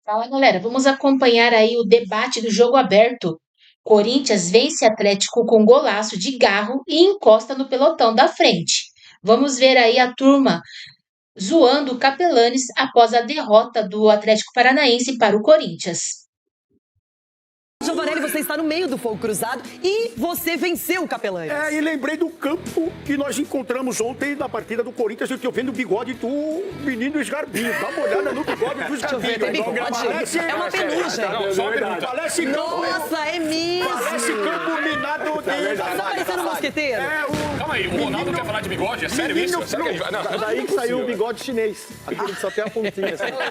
Fala, galera. Vamos acompanhar aí o debate do jogo aberto. Corinthians vence Atlético com golaço de Garro e encosta no pelotão da frente. Vamos ver aí a turma zoando o Capelanes após a derrota do Atlético Paranaense para o Corinthians. Giovanelli, você está no meio do fogo cruzado e você venceu o Capelanes. E lembrei do campo que nós encontramos ontem na partida do Corinthians. Eu estou vendo o bigode do menino Esgarbinho. Dá uma olhada no bigode do Esgarbinho. Tem bigode? É uma penugem. Parece campo. Nossa, é mesmo. Parece campo minado de... Tá parecendo um mosqueteiro. Calma aí, o Ronaldo quer falar de bigode? É sério isso? Sério que a gente vai... Daí que saiu o bigode chinês. Aquele que só tem a pontinha. Assim. Vai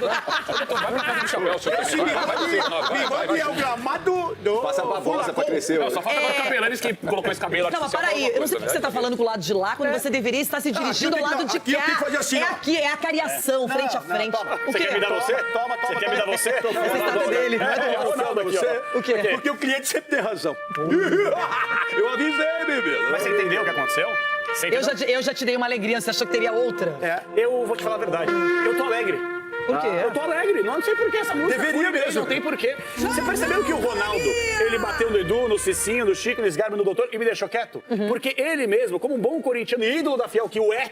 pra casa do chapéu, seu Esse bigode é o gramado do... Passa pra bosta pra crescer. Não, só falta agora o Capelanes que colocou esse cabelo Não, mas artificial. peraí, eu não sei por que você tá falando pro lado de lá quando você deveria estar se dirigindo ao lado de aqui eu cá. tenho que fazer assim, É ó. aqui, é a cariação, frente a frente. O Você quê? quer me dar você? Toma. Você quer me dar você? Você está dele. É o Ronaldo aqui, ó. O quê? Porque o cliente sempre tem razão. Eu avisei, bebê. Mas você entendeu o que aconteceu? Você entendeu? Eu já te dei uma alegria, você achou que teria outra? Eu vou te falar a verdade. Eu tô alegre. Por quê? Eu tô alegre, não sei por que essa música. Deveria mesmo. Não tem porquê. Você percebeu que o Ronaldo, ele bateu no Edu, no Cicinho, no Chico, no Sgarbi, no Doutor e me deixou quieto? Porque ele mesmo, como um bom corintiano e ídolo da Fiel que o é,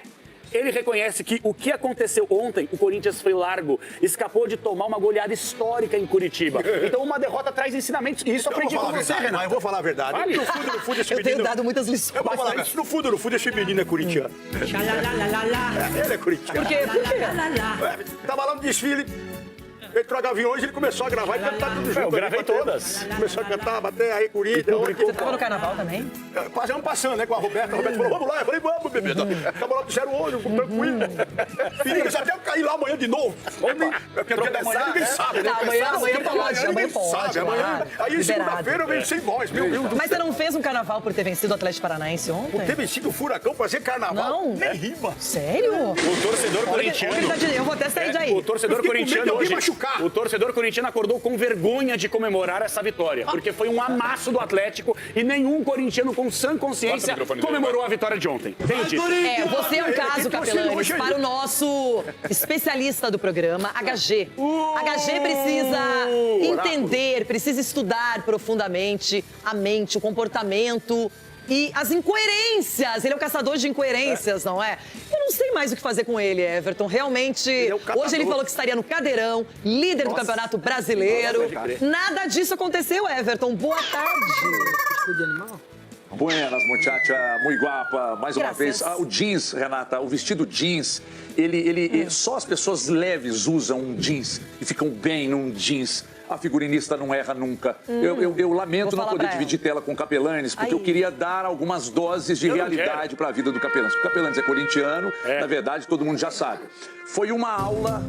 ele reconhece que o que aconteceu ontem, o Corinthians foi largo, escapou de tomar uma goleada histórica em Curitiba. Então uma derrota traz ensinamentos. E isso eu aprendi com você, Renato. Eu vou falar a verdade. Fale. No fundo, esse Eu tenho menino... dado muitas lições. Eu vou falar isso. No fundo, esse menino é corintiano. Ele é corintiano. Por quê? Por quê? Tava lá no desfile, entrou a Gaviões, ele começou a gravar e cantar tudo junto. Eu gravei batendo. todas. Começou a cantar, bater, aí Corinthians. Você tava no carnaval também? Passamos passando, né, com a Roberta. A Roberta falou, vamos lá. Eu falei, vamos, bebê. Tava lá do 08, tranquilo. Perigo, até eu cair lá amanhã de novo. Porque dia da manhã ninguém sabe, né? Tá, amanhã pode, Ninguém amanhã pode, sabe. Amanhã... claro. Aí Liberado. segunda-feira eu venho sem voz, meu Deus do Mas você céu. não fez um carnaval por ter vencido o Atlético Paranaense ontem? Ter vencido o Furacão fazer carnaval? Não. Nem rima. Sério? O torcedor corintiano. Eu vou até sair daí. O torcedor Eu fiquei com medo de corintiano alguém hoje. machucar. O torcedor corintiano acordou com vergonha de comemorar essa vitória, porque foi um amasso do Atlético e nenhum corintiano com sã consciência comemorou a vitória de ontem. Entende? Você é um caso, Capelanes, para o nosso especialista do programa, HG. HG precisa entender, precisa estudar profundamente a mente, o comportamento e as incoerências. Ele é o caçador de incoerências, não é? Eu não sei mais o que fazer com ele, Everton. Realmente, é o catador. hoje ele falou que estaria no cadeirão, líder do Campeonato Brasileiro. Nada disso aconteceu, Everton. Boa tarde. Buenas, muchacha, muito guapa, mais uma Graças. vez. O jeans, Renata, o vestido jeans, só as pessoas leves usam um jeans e ficam bem num jeans. A figurinista não erra nunca. Eu lamento Vou não falar poder pra dividir tela com o Capelanes, porque Ai. eu queria dar algumas doses de Eu não realidade para a vida do Capelanes. O Capelanes é corintiano, na verdade, todo mundo já sabe. Foi uma aula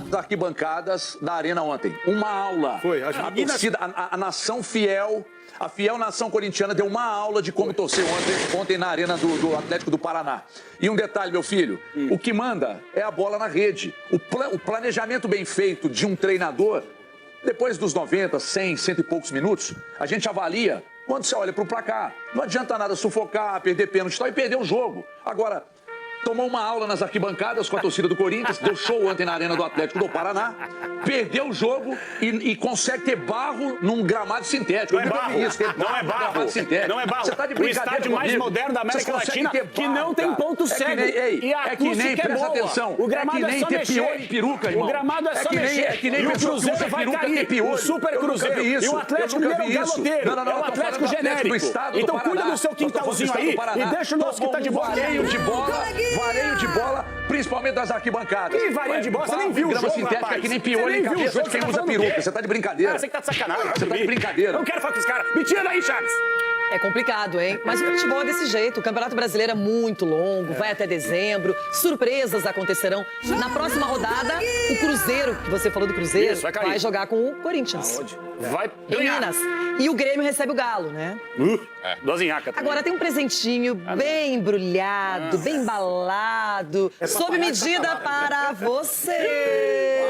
das arquibancadas da Arena ontem. Uma aula. Foi, as A meninas- torcida, a nação fiel... A fiel nação corintiana deu uma aula de como torcer ontem na arena do Atlético do Paraná. E um detalhe, meu filho, o que manda é a bola na rede. O planejamento bem feito de um treinador, depois dos 90, 100, cento e poucos minutos, a gente avalia quando você olha para o placar. Não adianta nada sufocar, perder pênalti e tal, e perder o jogo. Agora, tomou uma aula nas arquibancadas com a torcida do Corinthians, deu show ontem na arena do Atlético do Paraná, perdeu o jogo e consegue ter barro num gramado sintético. Não é barro. Não é barro. Gramado sintético. Não é barro. Você tá de O brincadeira estádio mais comigo? moderno da América Vocês conseguem Latina ter que barro, não tem cara. ponto É que cego. nem- ei, E a é que nem, acústica é presta boa. atenção, O gramado é que é nem só ter mexer. piolho em peruca, irmão. O gramado é só mexer. É que nem E o pessoa que Cruzeiro usa vai peruca cair. ter piolho. O Super Eu nunca Cruzeiro. vi isso. E o Atlético Eu nunca Mineiro é vi o isso. galoteiro. Não, É o eu tô Atlético falando do genérico. do estado do Então cuida Paraná. do seu Eu tô falando do quintalzinho estado do aí Paraná. e deixa o nosso Tomou quintal de bola. vareio de bola, principalmente das arquibancadas. Que vareio de bola? Você nem viu o grama jogo, sintética rapaz. que nem Você piolho nem em viu o cabeça jogo, de quem você tá usa falando o peruca. quê? Você tá de brincadeira. Você que tá de sacanagem. Você tá de brincadeira. Não quero falar com esse cara. Me tira daí, Charles. É complicado, hein? Mas o futebol é desse jeito. O Campeonato Brasileiro é muito longo, vai até dezembro. Surpresas acontecerão. Na próxima rodada, o Cruzeiro, que você falou do Cruzeiro, Isso, vai cair. vai jogar com o Corinthians. Vai Em ganhar. Minas. E o Grêmio recebe o Galo, né? Dozinhaca também. Agora tem um presentinho bem embrulhado, bem embalado, sob medida para você.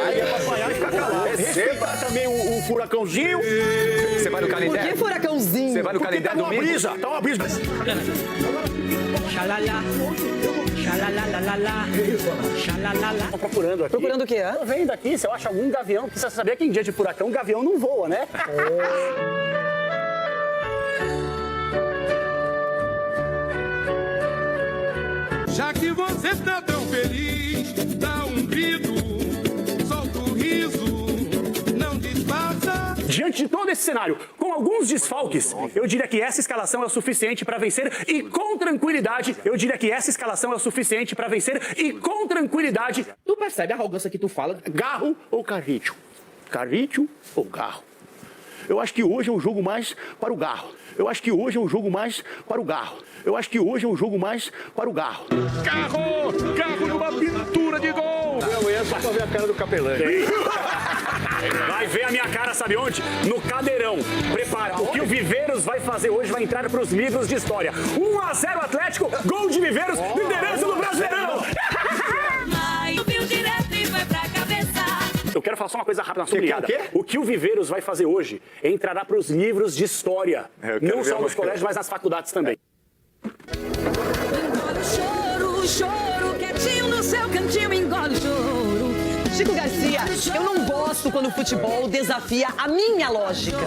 Aí é pra apanhar e ficar calado. Respeitar também o furacãozinho. Você vai no Por calendário? que furacãozinho? Você vai no Porque tá calendário uma domingo? brisa, tá uma brisa. Tô procurando aqui. Procurando o quê? Tô vendo aqui se eu acho algum gavião, porque você sabia que em dia de furacão, gavião não voa, né? Já que você tá tão feliz, dá um grito, solta um riso, não disfarça. Diante de todo esse cenário, com alguns desfalques, eu diria que essa escalação é o suficiente para vencer e com tranquilidade, Tu percebe a arrogância que tu fala? Garro ou Carrício? Carrício ou Garro? Eu acho que hoje é um jogo mais para o Garro. Carro numa pintura de gol! Amanhã só pra ver a cara do Capelani. Vai ver a minha cara, sabe onde? No cadeirão. Prepara, o que o Viveiros vai fazer hoje vai entrar para os livros de história. 1-0 Atlético, gol de Viveiros, liderança do Brasileirão! Eu quero falar só uma coisa rápida na sublinhada. O que o Viveiros vai fazer hoje entrará para os livros de história. Não só nos colégios, mas nas faculdades também. Engole o choro, quietinho no seu cantinho, engole o choro. Chico Garcia, eu não gosto quando o futebol desafia a minha lógica.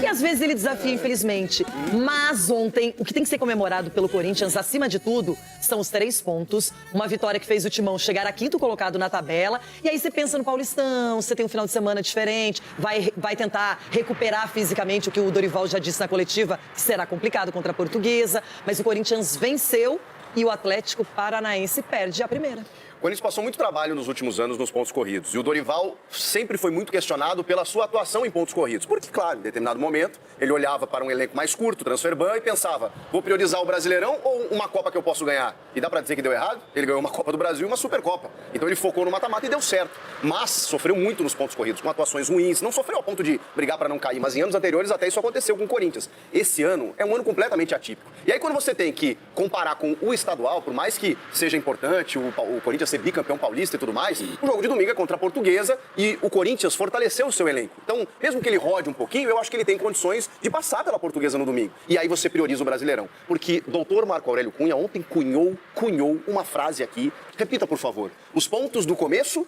E às vezes ele desafia, infelizmente. Mas ontem, o que tem que ser comemorado pelo Corinthians, acima de tudo, são os 3 pontos. Uma vitória que fez o Timão chegar a 5º colocado na tabela. E aí você pensa no Paulistão, você tem um final de semana diferente, vai tentar recuperar fisicamente o que o Dorival já disse na coletiva, que será complicado contra a Portuguesa. Mas o Corinthians venceu e o Atlético Paranaense perde a primeira. O Corinthians passou muito trabalho nos últimos anos nos pontos corridos. E o Dorival sempre foi muito questionado pela sua atuação em pontos corridos. Porque, claro, em determinado momento, ele olhava para um elenco mais curto, transferban, e pensava, vou priorizar o Brasileirão ou uma Copa que eu posso ganhar? E dá para dizer que deu errado? Ele ganhou uma Copa do Brasil e uma Supercopa. Então ele focou no mata-mata e deu certo. Mas sofreu muito nos pontos corridos, com atuações ruins. Não sofreu ao ponto de brigar para não cair, mas em anos anteriores até isso aconteceu com o Corinthians. Esse ano é um ano completamente atípico. E aí quando você tem que comparar com o estadual, por mais que seja importante o Corinthians ser bicampeão paulista e tudo mais, o jogo de domingo é contra a Portuguesa e o Corinthians fortaleceu o seu elenco. Então, mesmo que ele rode um pouquinho, eu acho que ele tem condições de passar pela Portuguesa no domingo. E aí você prioriza o Brasileirão. Porque doutor Marco Aurélio Cunha ontem cunhou uma frase aqui. Repita, por favor. Os pontos do começo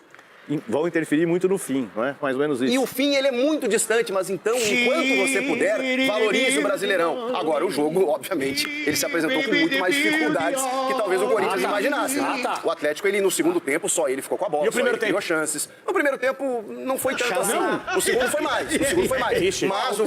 Vão interferir muito no fim, não é? Mais ou menos isso. E o fim, ele é muito distante, mas então, enquanto você puder, valorize o Brasileirão. Agora, o jogo, obviamente, ele se apresentou com muito mais dificuldades que talvez o Corinthians imaginasse. O Atlético, ele no segundo tempo, só ele ficou com a bola, e o primeiro tempo? Criou chances. No primeiro tempo, não foi tanto assim. O segundo foi mais. Mas o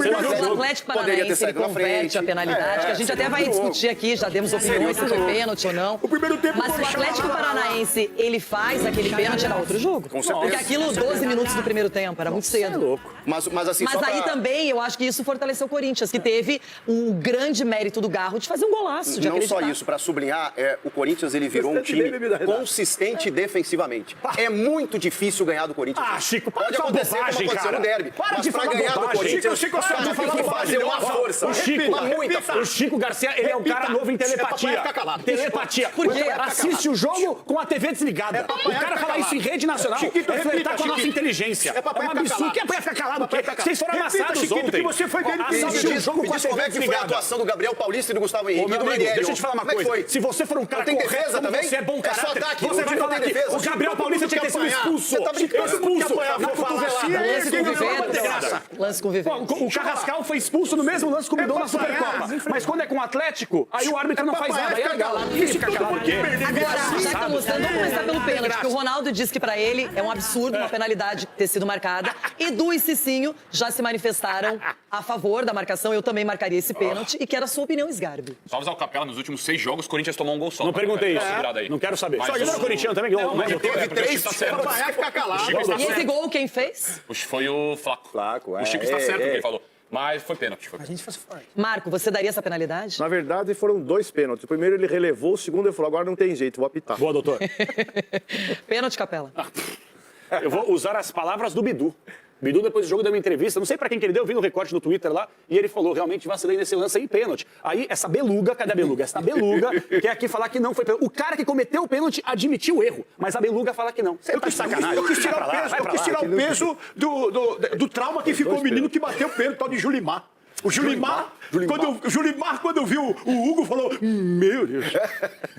Atlético poderia ter Paranaense saído na frente. a penalidade, que a gente até vai discutir aqui, já demos opiniões se foi pênalti ou não. O primeiro tempo mas se o Atlético Paranaense, ele faz aquele pênalti, era outro jogo. Com certeza. Porque aquilo, 12 minutos do primeiro tempo, era muito cedo. É louco. Mas assim, mas aí também, eu acho que isso fortaleceu o Corinthians, que teve um grande mérito do Garro de fazer um golaço, de não acreditar. só isso, para sublinhar, o Corinthians ele virou um time consistente defensivamente. É muito difícil ganhar do Corinthians. Chico, pode acontecer como aconteceu no derby. Para de falar ganhar do Corinthians, Chico, tem que fazer uma força. O Chico Garcia, ele é um cara novo em telepatia. Telepatia. Por quê? Assiste o jogo com a TV desligada. O cara fala isso em rede nacional, é flertar com a nossa inteligência. É um absurdo. Que é pra ficar calado? Vocês foram amassados ontem. Que você foi bem assistiu o jogo com a TV como é que foi a desligada. atuação do Gabriel Paulista e do Gustavo Henrique e do Ranieri? Deixa eu te falar uma coisa. Se você for um cara correto, como você é bom caráter, você vai falar que o Gabriel Paulista tinha que ter sido expulso. Expulso na cotovelada. Lance com Viveiros. O Carrascal foi expulso no mesmo lance como deu na Supercopa. Mas quando é com o Atlético, aí o árbitro não faz nada. Aí é legal. Fica calado por quê? Agora, já que estão mostrando, vamos começar pelo pênalti, porque o Ronaldo disse que pra ele é um absurdo uma penalidade ter sido marcada. Edu e Cicinho já se manifestaram a favor da marcação. Eu também marcaria esse pênalti e quero a sua opinião, Sgarbi. Só avisar o Capela, nos últimos 6 jogos, o Corinthians tomou um gol só. Não perguntei isso. Não quero saber. Mas Só ele era corintiano também? Não, Teve 3, vai ficar calado. E esse gol quem fez? Foi o Flaco. O Chico está certo no que ele falou. Mas foi pênalti. A gente faz forte. Marco, você daria essa penalidade? Na verdade, foram 2 pênaltis. O primeiro ele relevou, o segundo ele falou, agora não tem jeito, vou apitar. Boa, doutor. Pênalti, Capela. Eu vou usar as palavras do Bidu. Bidu, depois do jogo, deu uma entrevista, não sei pra quem que ele deu, eu vi no recorte do Twitter lá, e ele falou, realmente vacilei nesse lance aí, pênalti. Aí, essa beluga, cadê a beluga? Essa beluga quer aqui falar que não foi pênalti. O cara que cometeu o pênalti admitiu o erro, mas a beluga fala que não. Você tá de sacanagem. Eu quis tirar o peso do trauma que ficou o menino que bateu o pênalti, tal de Julimar. O Julimar, quando viu o Hugo, falou, meu Deus,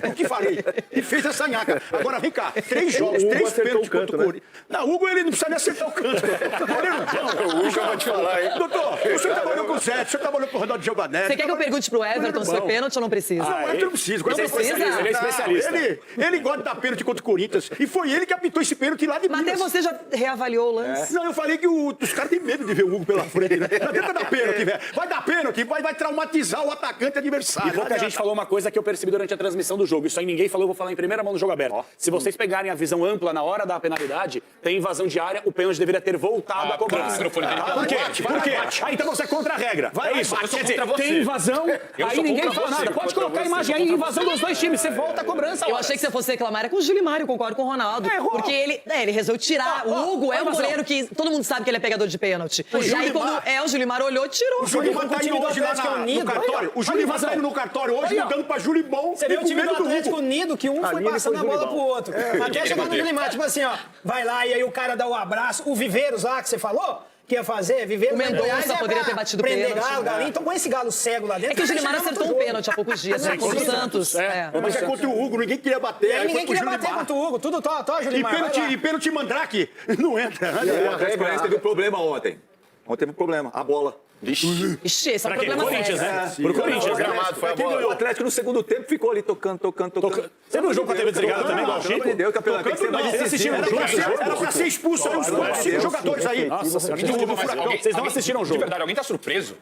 o que farei? E fez essa nhaca. Agora, vem cá, 3 jogos, 3 pênaltis contra o Corinthians. Não, o Hugo, ele não precisa nem acertar o canto. O Hugo, eu vou te falar, hein? Doutor, o senhor trabalhou com o Zé, o senhor trabalhou com o Ronaldo Giovanetti. Você quer que eu pergunte pro Everton se foi pênalti ou não precisa? Não, Everton não precisa. Não precisa? Ele é especialista. Ele gosta de dar pênalti contra o Corinthians. E foi ele que apitou esse pênalti lá de Mas até Minas. você já reavaliou o lance. Não, eu falei que os caras têm medo de ver o Hugo pela frente, né? Não adianta dar pênalti, velho. Vai dar pênalti, vai traumatizar o atacante adversário. E pouca gente falou uma coisa que eu percebi durante a transmissão do jogo. Isso aí ninguém falou, eu vou falar em primeira mão no jogo aberto. Se vocês pegarem a visão ampla na hora da penalidade, tem invasão de área, o pênalti deveria ter voltado a cobrança. Por quê? Por quê? Ah, então você é contra a regra. É isso. Quer dizer, tem invasão, aí ninguém fala nada. Pode colocar a imagem aí, invasão dos dois times. Você volta a cobrança. Eu achei que você fosse reclamar era com o Julimário, concordo com o Ronaldo. Porque ele resolveu tirar. O Hugo é um goleiro que todo mundo sabe que ele é pegador de pênalti. E aí, quando o Julimar olhou, tirou. O Julimar tá indo hoje lá no cartório. O Julimar tá indo no cartório hoje, mudando pra Julibon. Você vê o time do Atlético unido, que um foi passando a bola pro outro. Até chegar no Julimar, tipo assim, ó, vai lá e aí o cara dá o abraço. O Viveiros lá que você falou, que ia fazer, Viveiros... O Mendonça poderia ter batido prender pênalti. Galo, Galinho. Então com esse galo cego lá dentro... É que o Julimar acertou um pênalti há poucos dias, né? Contra o Santos. Mas é contra o Hugo, ninguém queria bater. Ninguém queria bater contra o Hugo. Tudo Julimar. E pênalti Mandrake não entra. O Atlético Paranaense teve um problema ontem. Ontem teve um problema, a bola. Ixi, esse é um problema Corinthians, sério. né? Pro Corinthians, gramado, foi a bola. O Atlético no segundo tempo ficou ali tocando. Você viu o jogo com a TV desligada também, igual o Chico? Pelo amor de Deus, campeão, tem que ser mais decisivo. Era pra ser expulso aí os 5 jogadores aí. Nossa, vocês não assistiram o jogo. De verdade, alguém tá surpreso?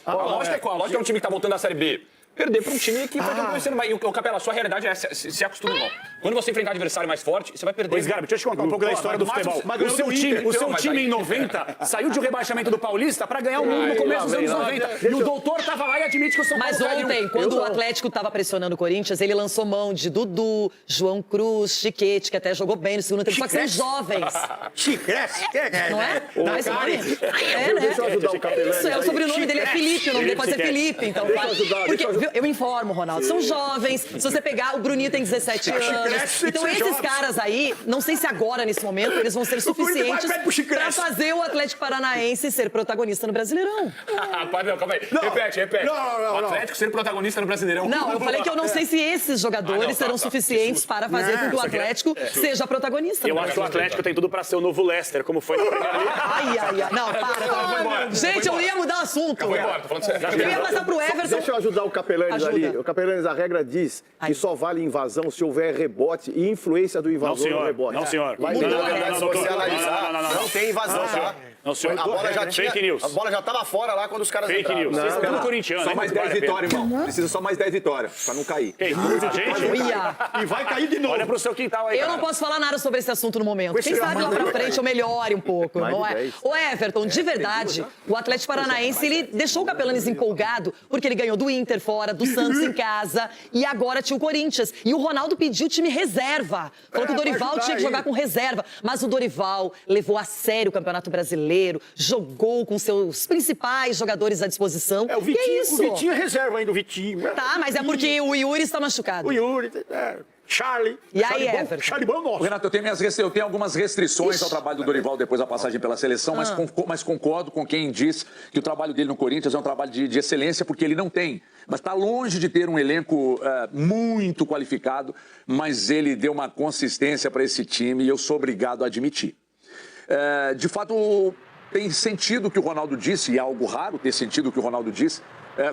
A lógica é qual? A lógica é um time que tá voltando da Série B. Perder para um time que tá conhecendo mais. E o Capela, a sua realidade é se acostuma, não. Quando você enfrentar adversário mais forte, você vai perder. Pois, Garbi, deixa eu te contar um pouco da história do futebol. O seu time em 90 saiu de um rebaixamento do Paulista para ganhar o mundo no começo dos anos 90. E o doutor tava lá e admite que o São Paulo Mas ontem, quando o Atlético tava pressionando o Corinthians, ele lançou mão de Dudu, João Cruz, Chiquete, que até jogou bem no segundo tempo, só que são jovens. Chiquete? Não é? Não é esse nome? É, né? Deixa eu ajudar o Capelani. Isso, o sobrenome dele é Felipe, o nome dele pode ser Felipe. Então, porque eu informo, Ronaldo, são jovens. Se você pegar, o Bruninho tem 17 anos. Então, esses caras aí, não sei se agora, nesse momento, eles vão ser suficientes pra fazer o Atlético Paranaense ser protagonista no Brasileirão. Calma aí. Repete. O Atlético ser protagonista no Brasileirão. Não, eu falei que eu não sei se esses jogadores serão suficientes para fazer com que o Atlético seja protagonista. Eu acho que o Atlético tem tudo pra ser o novo Leicester, como foi na Premier League. Ai. Não, para. Gente, eu ia mudar o assunto. Tô falando sério. Eu ia passar pro Everton. Deixa eu ajudar o Capelani ali. O Capelani, a regra diz que só vale invasão se houver rebote e influência do invasor no rebote. Não, senhor. Na verdade, se você analisar, não tem invasão, tá? Não, senhor. A bola já tinha, Fake news. a bola já estava fora lá quando os caras Fake entraram. news. Vocês estão corintianos. Só mais 10 vitórias, irmão. Precisa só mais 10 vitórias, pra não cair. A gente? E vai cair de novo. Olha pro seu quintal aí, Eu não posso falar nada sobre esse assunto no momento. Quem sabe lá pra frente eu melhore um pouco, não é? O Everton, de verdade, o Atlético Paranaense, ele deixou o Capelanes empolgado porque ele ganhou do Inter fora, do Santos em casa e agora tinha o Corinthians. E o Ronaldo pediu o time reserva. Falou que o Dorival tinha que jogar com reserva. Mas o Dorival levou a sério o Campeonato Brasileiro, jogou com seus principais jogadores à disposição. O Vitinho é reserva ainda, o Vitinho. Tá, mas é porque o Yuri está machucado. O Yuri, Charlie. E aí, Everton? Charlie bom nosso. Renato, eu tenho algumas restrições ao trabalho do Dorival depois da passagem pela seleção, mas concordo com quem diz que o trabalho dele no Corinthians é um trabalho de excelência, porque ele não tem. Mas está longe de ter um elenco muito qualificado, mas ele deu uma consistência para esse time e eu sou obrigado a admitir. De fato, tem sentido o que o Ronaldo disse, e é algo raro ter sentido o que o Ronaldo disse,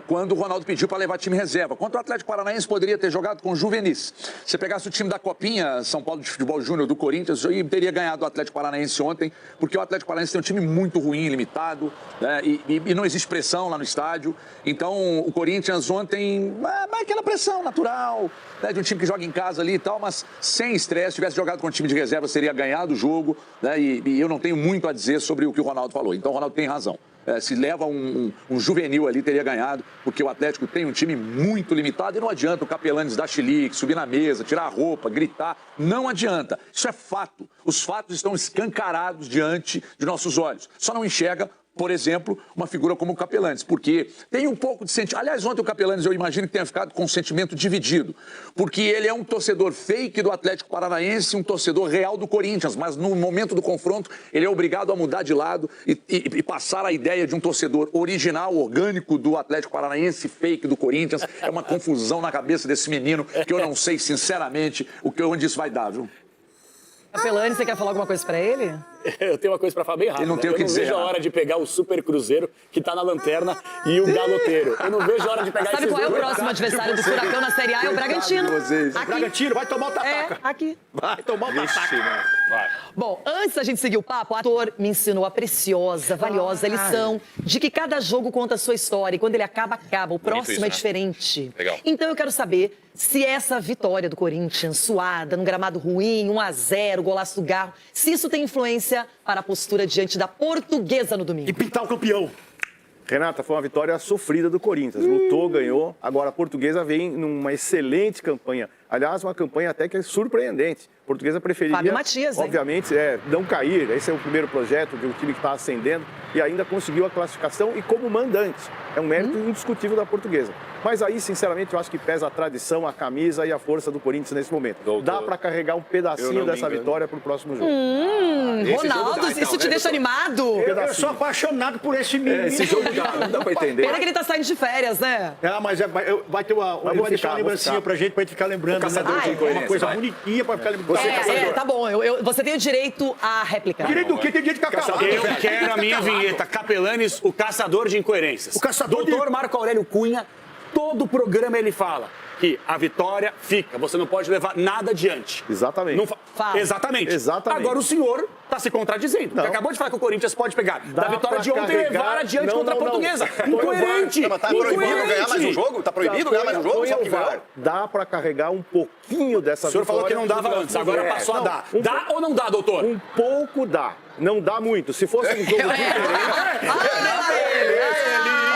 quando o Ronaldo pediu para levar time reserva. Quanto o Atlético Paranaense poderia ter jogado com juvenis. Se pegasse o time da Copinha, São Paulo de Futebol Júnior do Corinthians, e teria ganhado o Atlético Paranaense ontem, porque o Atlético Paranaense tem um time muito ruim, limitado, né, e não existe pressão lá no estádio. Então, o Corinthians ontem, aquela pressão natural, né, de um time que joga em casa ali e tal, mas sem estresse. Se tivesse jogado com um time de reserva, seria ganhado o jogo, né, e eu não tenho muito a dizer sobre o que o Ronaldo falou. Então, o Ronaldo tem razão. Se leva um juvenil ali, teria ganhado, porque o Atlético tem um time muito limitado e não adianta o Capelanes dar chilique, subir na mesa, tirar a roupa, gritar. Não adianta. Isso é fato. Os fatos estão escancarados diante de nossos olhos. Só não enxerga por exemplo, uma figura como o Capelanes, porque tem um pouco de sentimento. Aliás, ontem o Capelanes, eu imagino que tenha ficado com um sentimento dividido, porque ele é um torcedor fake do Atlético Paranaense, um torcedor real do Corinthians, mas no momento do confronto ele é obrigado a mudar de lado e passar a ideia de um torcedor original, orgânico do Atlético Paranaense, fake do Corinthians. É uma confusão na cabeça desse menino que eu não sei, sinceramente, onde isso vai dar, viu? Capelanes, você quer falar alguma coisa pra ele? Eu tenho uma coisa pra falar bem rápido. Ele não tem o que dizer. Eu não vejo a hora de pegar o Super Cruzeiro, que tá na lanterna, e o Galoteiro. Eu não vejo a hora de pegar Sabe esses qual é o dois. próximo adversário do Furacão na Série A? É o Bragantino. O Bragantino vai tomar o tataca. Aqui. Vai tomar o tataca. Vai. Bom, antes da gente seguir o papo, o ator me ensinou a preciosa, valiosa lição de que cada jogo conta a sua história e quando ele acaba, acaba. O próximo isso, é né? diferente. Legal. Então eu quero saber se essa vitória do Corinthians, suada, num gramado ruim, 1-0, golaço do Garro, se isso tem influência para a postura diante da Portuguesa no domingo. E pintar o campeão. Renata, foi uma vitória sofrida do Corinthians. Lutou, ganhou. Agora a Portuguesa vem numa excelente campanha. Aliás, uma campanha até que é surpreendente. A Portuguesa preferiria, Fábio Matias, hein? obviamente, não cair. Esse é o primeiro projeto de um time que está ascendendo e ainda conseguiu a classificação e como mandante. É um mérito indiscutível da Portuguesa. Mas aí, sinceramente, eu acho que pesa a tradição, a camisa e a força do Corinthians nesse momento. Dá para carregar um pedacinho dessa vitória para o próximo jogo. Ronaldo, isso te deixa animado? Eu sou apaixonado por esse menino. Esse jogo não dá para entender. Pena que ele tá saindo de férias, né? Mas vai ter vai deixar uma lembrancinha pra gente ficar lembrando. Caçador de Uma incoerência, coisa vai. bonitinha pra ficar lembrando. Tá bom. Você tem o direito à réplica. Direito do quê? Tem direito de ficar calado. Eu quero a minha vinheta. Capelanes, o caçador de incoerências. O caçador de- Doutor Marco Aurélio Cunha, todo programa ele fala que a vitória fica. Você não pode levar nada adiante. Exatamente. Não Fala. Exatamente. Exatamente. Agora o senhor está se contradizendo. Porque acabou de falar que o Corinthians pode pegar da vitória pra de ontem e levar carregar. adiante Não, contra não, a não. Portuguesa. Põe o VAR. Incoerente. Mas tá proibido ganhar mais um jogo? Tá proibido ganhar mais um jogo? Põe Só o que vai. VAR. Dá para carregar um pouquinho dessa O senhor falou que vitória. não dava antes, agora passou a dar. Um Dá ou não dá, doutor? Um pouco dá. Não dá muito. Se fosse um jogo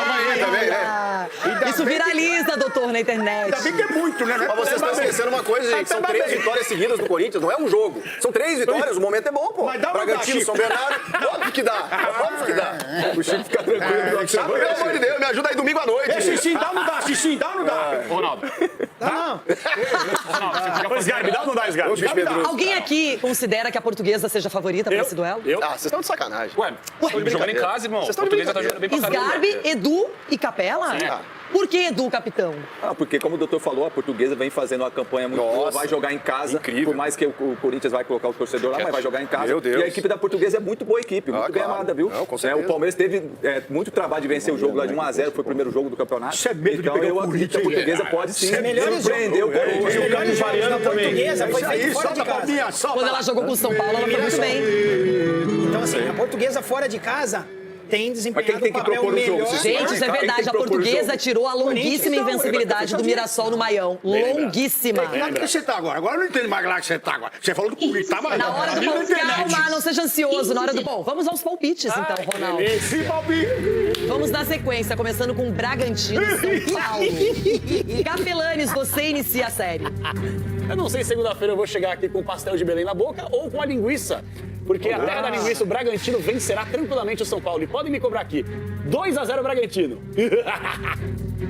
Amanhã também, né? Isso viraliza, doutor, na internet. Ainda bem que é muito, né? Mas vocês estão esquecendo uma coisa, gente. São 3 vitórias seguidas do Corinthians, não é um jogo. São 3 vitórias, o momento é bom, pô. Mas dá ou não dá, Bragantino, Chico? São Bernardo, óbvio que dá. Óbvio que dá. o Chico fica tranquilo. Pelo amor de Deus, me ajuda aí domingo à noite. Xixi, dá ou não dá? Xixi, dá ou não dá? Ronaldo. Não. Ô, Sgarbi, dá ou não dá, Sgarbi? Bicho medroso. Alguém aqui considera que a Portuguesa seja a favorita para esse duelo? Ah, vocês estão de sacanagem. Ué, estão jogando em casa, irmão. Vocês estão A de Portuguesa tá jogando bem pra caramba. Sgarbi, Edu e Capela? Por que Edu, capitão? Porque, como o doutor falou, a Portuguesa vem fazendo uma campanha muito boa, vai jogar em casa. Incrível. Por mais que o Corinthians vai colocar o torcedor lá, mas vai jogar em casa. Meu Deus. E a equipe da Portuguesa é muito boa equipe, muito bem claro. armada, viu? Não, com certeza. O Palmeiras teve muito trabalho de vencer o jogo lá de 1-0, foi o primeiro jogo do campeonato. Isso é medo de Então pegar eu o acredito que a Corinthians, Portuguesa pode sim melhores surpreender o Corinthians. Os melhores jogos da Portuguesa foi Isso aí, feito fora de solta a casa. palminha, solta. Quando ela jogou com o São Paulo, ela foi muito bem. Então, assim, a Portuguesa fora de casa tem Mas desempenhado quem tem um que papel propor o jogo? melhor. Se Gente, isso é Quem tem verdade. que A propor o Portuguesa jogo? tirou a longuíssima Corinthians, invencibilidade do Mirassol no Maião. Longuíssima. Lá que você tá agora. Agora eu não entendo mais lá que você tá agora. Você falou do Corinthians, tá mais Na hora do na internet. calma, não seja ansioso. Na hora do bom, vamos aos palpites então, Ronaldo. Esse palpite. Vamos na sequência, começando com Bragantino e São Paulo. Capelanes, você inicia a série. Eu não sei se segunda-feira eu vou chegar aqui com o pastel de Belém na boca ou com a linguiça. Porque a terra da linguiça, o Bragantino vencerá tranquilamente o São Paulo. E podem me cobrar aqui. 2-0 Bragantino.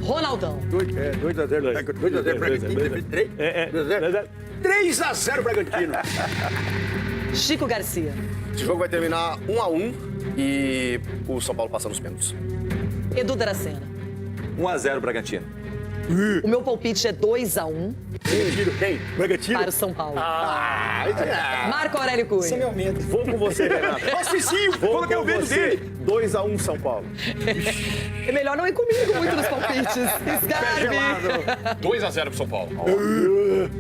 Ronaldão. 2-0. 2-0 Bragantino. 3-0 Bragantino. Chico Garcia. Esse jogo vai terminar 1-1 e o São Paulo passa nos pênaltis. Edu Dracena. 1-0 Bragantino. O meu palpite é 2-1 Bragantino quem? Bragantino? para o São Paulo. Ah, Marco Aurélio Esse é Cunha. meu medo. Vou com você, Renato. Ó, Cicinho, Vou coloquei o com medo você. dele. 2-1 São Paulo. É melhor não ir comigo muito nos palpites. Sgarbi. 2-0 pro São Paulo.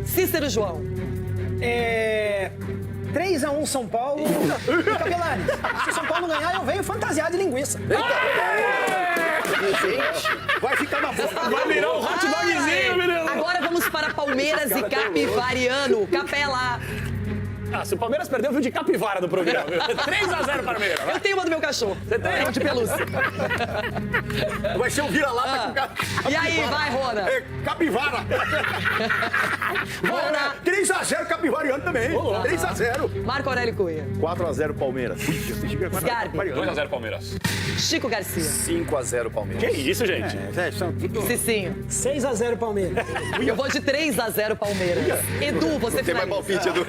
Cícero João. 3-1 São Paulo. E Capelanes, se o São Paulo ganhar, eu venho fantasiado de linguiça. Vai ficar na boca. Vai virar um hot dogzinho, menino. Agora vamos para Palmeiras e Capivariano. Capela. Se o Palmeiras perdeu, viu de capivara do programa. 3-0 Palmeiras. Eu tenho uma do meu cachorro. Você tem? É de pelúcia. Vai ser um vira-lata com capivara. E aí, vai, Rona. Capivara. Rona. 3-0 capivariano também. 3-0. Marco Aurélio Cunha. 4-0 Palmeiras. Scarpe. 2-0 Palmeiras. Chico Garcia. 5-0 Palmeiras. Que isso, gente? Cicinho. 6-0 Palmeiras. Eu vou de 3-0 Palmeiras. Edu, você Tem mais finaliza. palpite, Edu.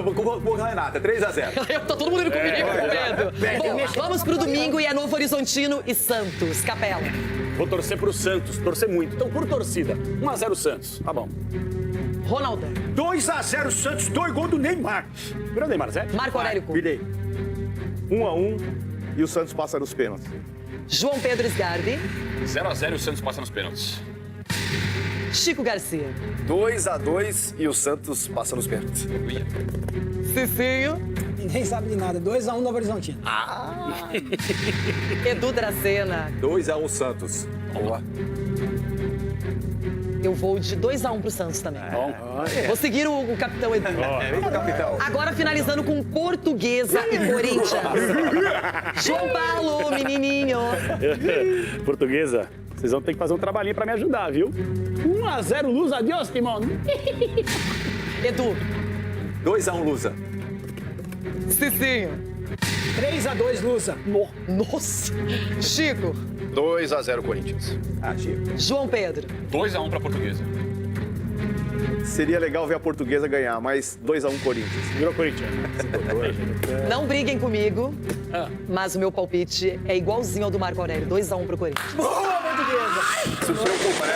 Vou com a Renata, 3-0. Tá todo mundo indo comigo, com medo. Bom, vamos pro domingo e é Novo Horizontino e Santos. Capela. Vou torcer pro Santos, torcer muito. Então, por torcida, 1-0 Santos. Tá bom. Ronaldo. 2-0 Santos, 2 gols do Neymar. Virou Neymar, certo? Marco Aurélio Cunha. Virei. 1-1 e o Santos passa nos pênaltis. João Pedro Sgarbi. 0-0 e o Santos passa nos pênaltis. Chico Garcia. 2-2 e o Santos passa nos pênaltis. Cicinho. Ninguém sabe de nada. 2-1 Novo Horizontino. Edu Dracena. 2-1 Santos. Boa. Eu vou de 2-1 pro Santos também. Vou seguir o capitão Edu. Capitão. Agora finalizando com Portuguesa e Corinthians. João Paulo, menininho. Portuguesa, vocês vão ter que fazer um trabalhinho pra me ajudar, viu? 1-0 Luz, adiós, Timão. Edu. 2-1 Lusa. Cicinho. 3-2 Lusa. Nossa. Chico. 2-0 Corinthians. Chico. João Pedro. 2-1 pra Portuguesa. Seria legal ver a Portuguesa ganhar, mas 2-1 Corinthians. Virou Corinthians. Não briguem comigo, mas o meu palpite é igualzinho ao do Marco Aurélio. 2-1 pro Corinthians. Boa, Portuguesa. Se preocupa, né?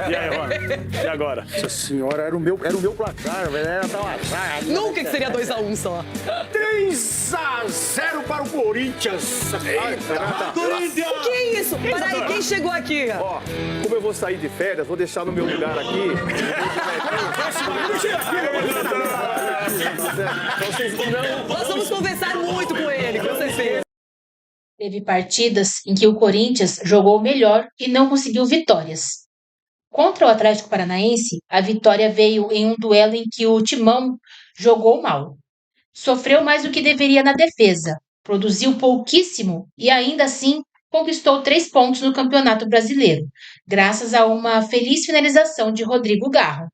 E aí, Rony? E agora? Nossa senhora, era o meu placar, velho. Era tão azar. Nunca que seria 2-1 só. 3-0 para o Corinthians. Corinthians! O que é isso? Peraí, quem chegou aqui? Ó, como eu vou sair de férias, vou deixar no meu lugar aqui. Nós vamos conversar muito com ele, com certeza. Teve partidas em que o Corinthians jogou melhor e não conseguiu vitórias. Contra o Atlético Paranaense, a vitória veio em um duelo em que o Timão jogou mal. Sofreu mais do que deveria na defesa, produziu pouquíssimo e ainda assim conquistou 3 pontos no Campeonato Brasileiro, graças a uma feliz finalização de Rodrigo Garro.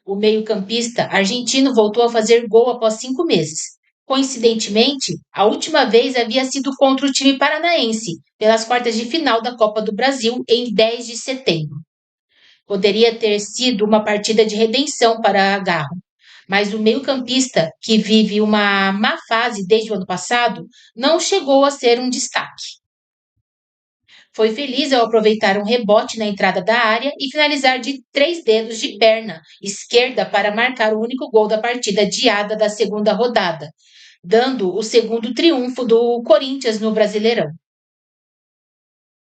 O meio-campista argentino voltou a fazer gol após 5 meses. Coincidentemente, a última vez havia sido contra o time paranaense, pelas quartas de final da Copa do Brasil, em 10 de setembro. Poderia ter sido uma partida de redenção para Garro, mas o meio-campista, que vive uma má fase desde o ano passado, não chegou a ser um destaque. Foi feliz ao aproveitar um rebote na entrada da área e finalizar de 3 dedos de perna esquerda para marcar o único gol da partida adiada da segunda rodada, dando o segundo triunfo do Corinthians no Brasileirão.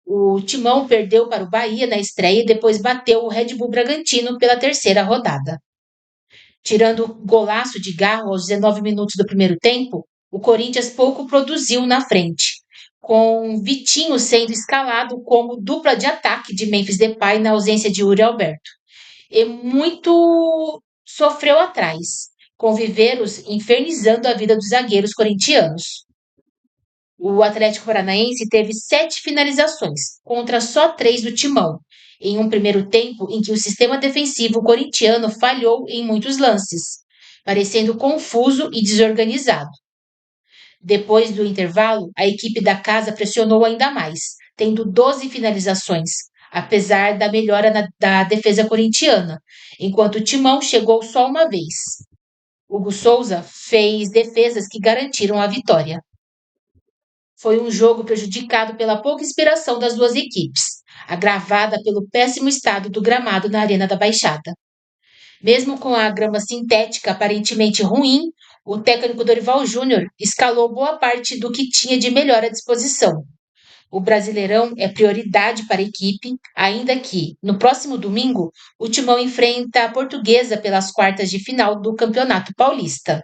O Timão perdeu para o Bahia na estreia e depois bateu o Red Bull Bragantino pela terceira rodada. Tirando o golaço de Garro aos 19 minutos do primeiro tempo, o Corinthians pouco produziu na frente, com Vitinho sendo escalado como dupla de ataque de Memphis Depay na ausência de Yuri Alberto. E muito sofreu atrás, com Viveiros infernizando a vida dos zagueiros corintianos. O Atlético Paranaense teve 7 finalizações, contra só 3 do Timão, em um primeiro tempo em que o sistema defensivo corintiano falhou em muitos lances, parecendo confuso e desorganizado. Depois do intervalo, a equipe da casa pressionou ainda mais, tendo 12 finalizações, apesar da melhora da defesa corintiana, enquanto o Timão chegou só uma vez. Hugo Souza fez defesas que garantiram a vitória. Foi um jogo prejudicado pela pouca inspiração das duas equipes, agravada pelo péssimo estado do gramado na Arena da Baixada. Mesmo com a grama sintética aparentemente ruim, o técnico Dorival Júnior escalou boa parte do que tinha de melhor à disposição. O Brasileirão é prioridade para a equipe, ainda que, no próximo domingo, o Timão enfrenta a Portuguesa pelas quartas de final do Campeonato Paulista.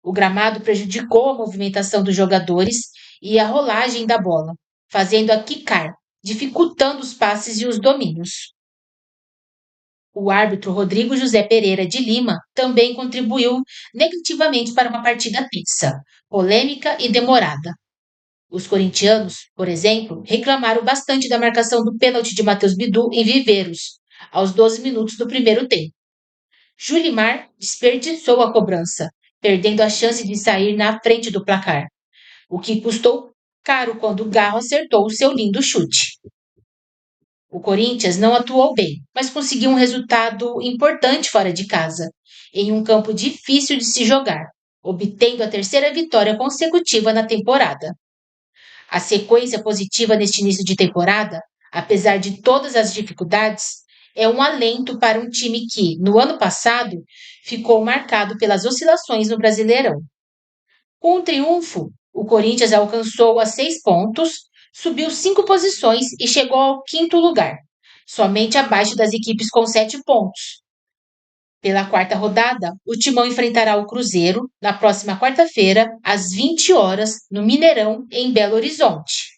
O gramado prejudicou a movimentação dos jogadores e a rolagem da bola, fazendo-a quicar, dificultando os passes e os domínios. O árbitro Rodrigo José Pereira de Lima também contribuiu negativamente para uma partida tensa, polêmica e demorada. Os corintianos, por exemplo, reclamaram bastante da marcação do pênalti de Matheus Bidu em Viveiros, aos 12 minutos do primeiro tempo. Julimar desperdiçou a cobrança, perdendo a chance de sair na frente do placar, o que custou caro quando Garro acertou o seu lindo chute. O Corinthians não atuou bem, mas conseguiu um resultado importante fora de casa, em um campo difícil de se jogar, obtendo a terceira vitória consecutiva na temporada. A sequência positiva neste início de temporada, apesar de todas as dificuldades, é um alento para um time que, no ano passado, ficou marcado pelas oscilações no Brasileirão. Com o triunfo, o Corinthians alcançou a 6 pontos, subiu 5 posições e chegou ao 5º lugar, somente abaixo das equipes com 7 pontos. Pela quarta rodada, o Timão enfrentará o Cruzeiro na próxima quarta-feira, às 20 horas, no Mineirão, em Belo Horizonte.